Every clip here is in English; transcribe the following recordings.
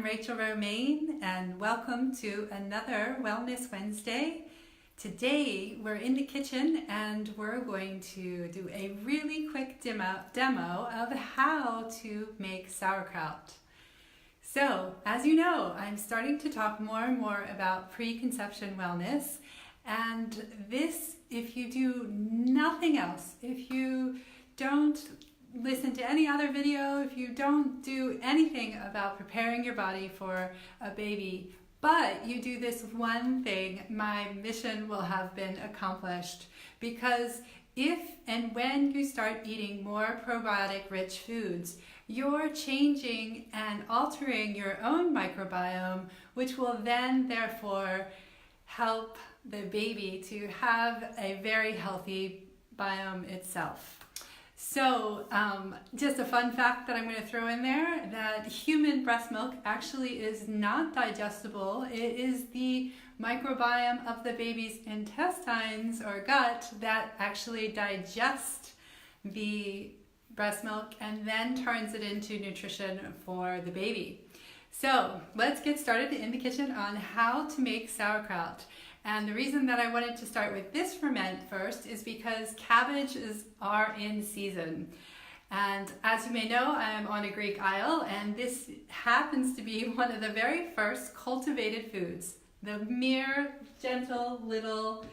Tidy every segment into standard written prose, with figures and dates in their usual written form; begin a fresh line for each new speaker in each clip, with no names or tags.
Rachel Romaine, and welcome to another Wellness Wednesday. Today we're in the kitchen and we're going to do a really quick demo of how to make sauerkraut. So, as you know, I'm starting to talk more and more about preconception wellness, and this, if you do nothing else, if you don't listen to any other video, if you don't do anything about preparing your body for a baby, but you do this one thing, my mission will have been accomplished. Because if and when you start eating more probiotic rich foods, you're changing and altering your own microbiome, which will then therefore help the baby to have a very healthy biome itself. So just a fun fact that I'm going to throw in there, that human breast milk actually is not digestible. It is the microbiome of the baby's intestines or gut that actually digest the breast milk and then turns it into nutrition for the baby. So let's get started in the kitchen on how to make sauerkraut. And the reason that I wanted to start with this ferment first is because cabbages are in season. And as you may know, I am on a Greek isle, and this happens to be one of the very first cultivated foods. The mere, gentle, little,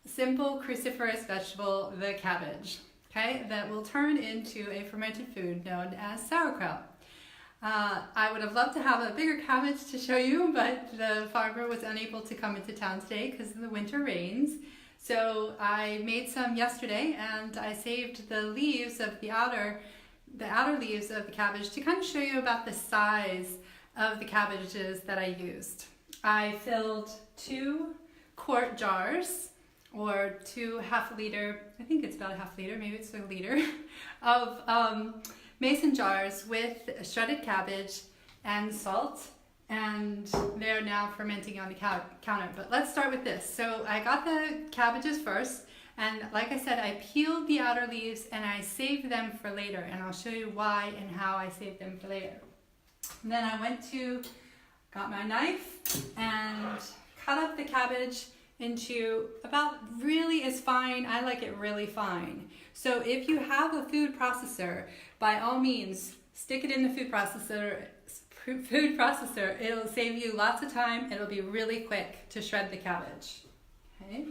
simple cruciferous vegetable, the cabbage, okay, that will turn into a fermented food known as sauerkraut. I would have loved to have a bigger cabbage to show you, but the farmer was unable to come into town today because of the winter rains. So I made some yesterday, and I saved the leaves of the outer leaves of the cabbage to kind of show you about the size of the cabbages that I used. I filled 2 quart jars, or 2 half-liter, I think it's about a half-liter, maybe it's a liter, of mason jars with shredded cabbage and salt, and they're now fermenting on the counter. But let's start with this. So I got the cabbages first, and like I said, I peeled the outer leaves and I saved them for later, and I'll show you why and how I saved them for later. And then I got my knife and cut up the cabbage into about really as fine. I like it really fine. So if you have a food processor, by all means, stick it in the food processor. It'll save you lots of time. It'll be really quick to shred the cabbage. Okay.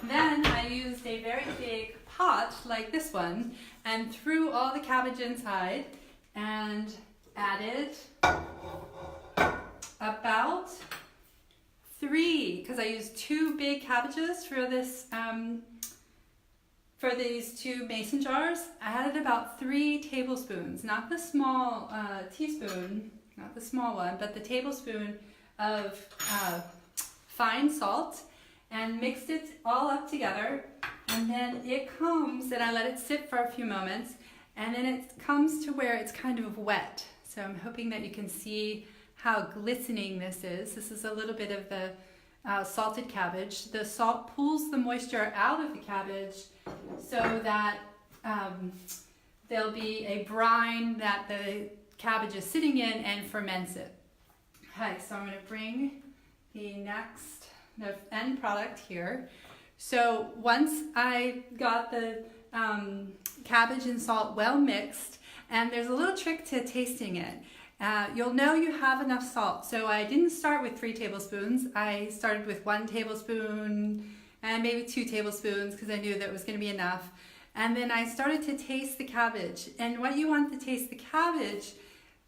Then I used a very big pot like this one and threw all the cabbage inside and added about 3, because I used 2 big cabbages for this for these 2 mason jars. I added about 3 tablespoons, not the small teaspoon, not the small one, but the tablespoon of fine salt, and mixed it all up together. And then it comes, and I let it sit for a few moments, and then it comes to where it's kind of wet. So I'm hoping that you can see how glistening this is. This is a little bit of the salted cabbage. The salt pulls the moisture out of the cabbage so that there'll be a brine that the cabbage is sitting in and ferments it. Okay, so I'm going to bring the end product here. So once I got the cabbage and salt well mixed, and there's a little trick to tasting it. You'll know you have enough salt. So I didn't start with 3 tablespoons. I started with 1 tablespoon and maybe 2 tablespoons because I knew that was going to be enough. And then I started to taste the cabbage. And what you want to taste the cabbage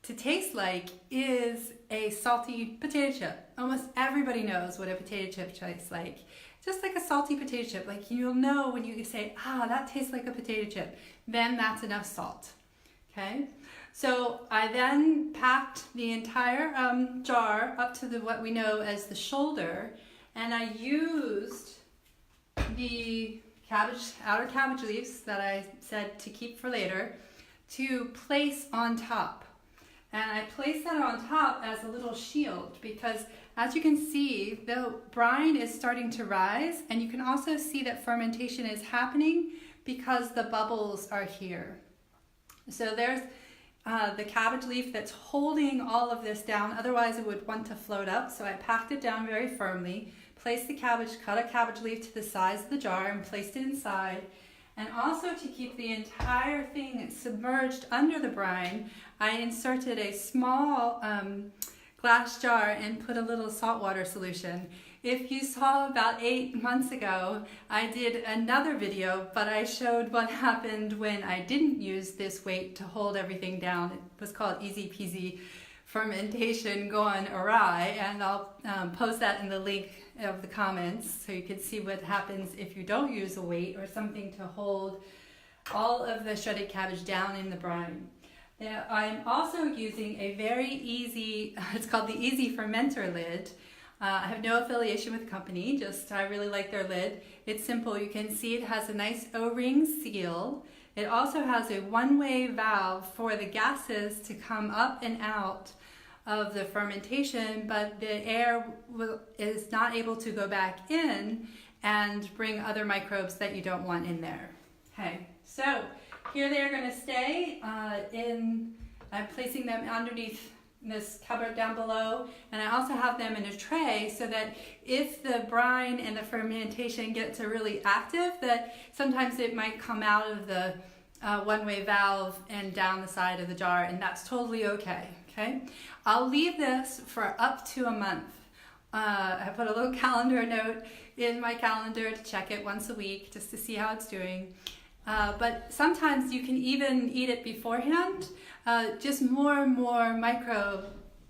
to taste like is a salty potato chip. Almost everybody knows what a potato chip tastes like. Just like a salty potato chip. Like you'll know when you say, that tastes like a potato chip. Then that's enough salt. Okay? So I then packed the entire jar up to what we know as the shoulder, and I used the outer cabbage leaves that I said to keep for later to place on top. And I placed that on top as a little shield because, as you can see, the brine is starting to rise, and you can also see that fermentation is happening because the bubbles are here. So there's the cabbage leaf that's holding all of this down, otherwise it would want to float up. So I packed it down very firmly, placed the cabbage, cut a cabbage leaf to the size of the jar and placed it inside. And also to keep the entire thing submerged under the brine, I inserted a small glass jar and put a little saltwater solution. If you saw about 8 months ago, I did another video, but I showed what happened when I didn't use this weight to hold everything down. It was called Easy Peasy Fermentation Gone Awry, and I'll post that in the link of the comments so you can see what happens if you don't use a weight or something to hold all of the shredded cabbage down in the brine. Now, I'm also using a very easy, it's called the Easy Fermenter lid. I have no affiliation with the company, just I really like their lid. It's simple. You can see it has a nice O-ring seal. It also has a one-way valve for the gases to come up and out of the fermentation, but the air is not able to go back in and bring other microbes that you don't want in there. Okay, so here they are going to stay I'm placing them underneath this cupboard down below, and I also have them in a tray so that if the brine and the fermentation gets really active, that sometimes it might come out of the one-way valve and down the side of the jar, and that's totally okay. Okay, I'll leave this for up to a month. I put a little calendar note in my calendar to check it once a week just to see how it's doing. But sometimes you can even eat it beforehand. Just more and more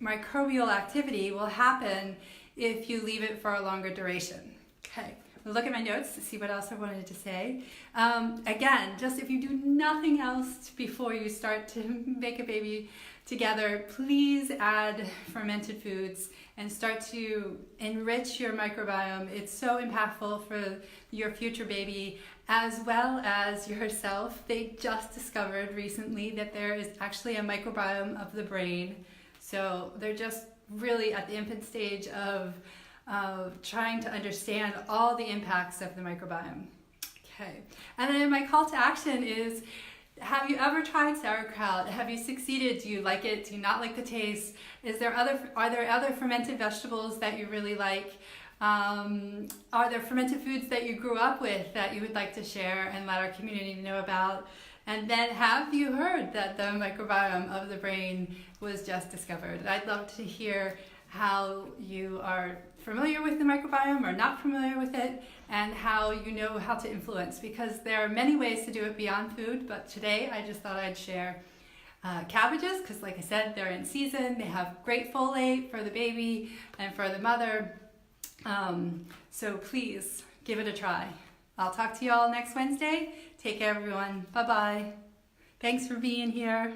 microbial activity will happen if you leave it for a longer duration. Okay, we'll look at my notes to see what else I wanted to say. Again, just if you do nothing else before you start to make a baby together, please add fermented foods and start to enrich your microbiome. It's so impactful for your future baby as well as yourself. They just discovered recently that there is actually a microbiome of the brain. So they're just really at the infant stage of trying to understand all the impacts of the microbiome. Okay, and then my call to action is, have you ever tried sauerkraut? Have you succeeded? Do you like it? Do you not like the taste? Are there other fermented vegetables that you really like? Are there fermented foods that you grew up with that you would like to share and let our community know about? And then, have you heard that the microbiome of the brain was just discovered? I'd love to hear how you are familiar with the microbiome or not familiar with it, and how you know how to influence, because there are many ways to do it beyond food, but today I just thought I'd share cabbages, because like I said, they're in season. They have great folate for the baby and for the mother. So please give it a try. I'll talk to you all next Wednesday. Take care, everyone. Bye-bye. Thanks for being here.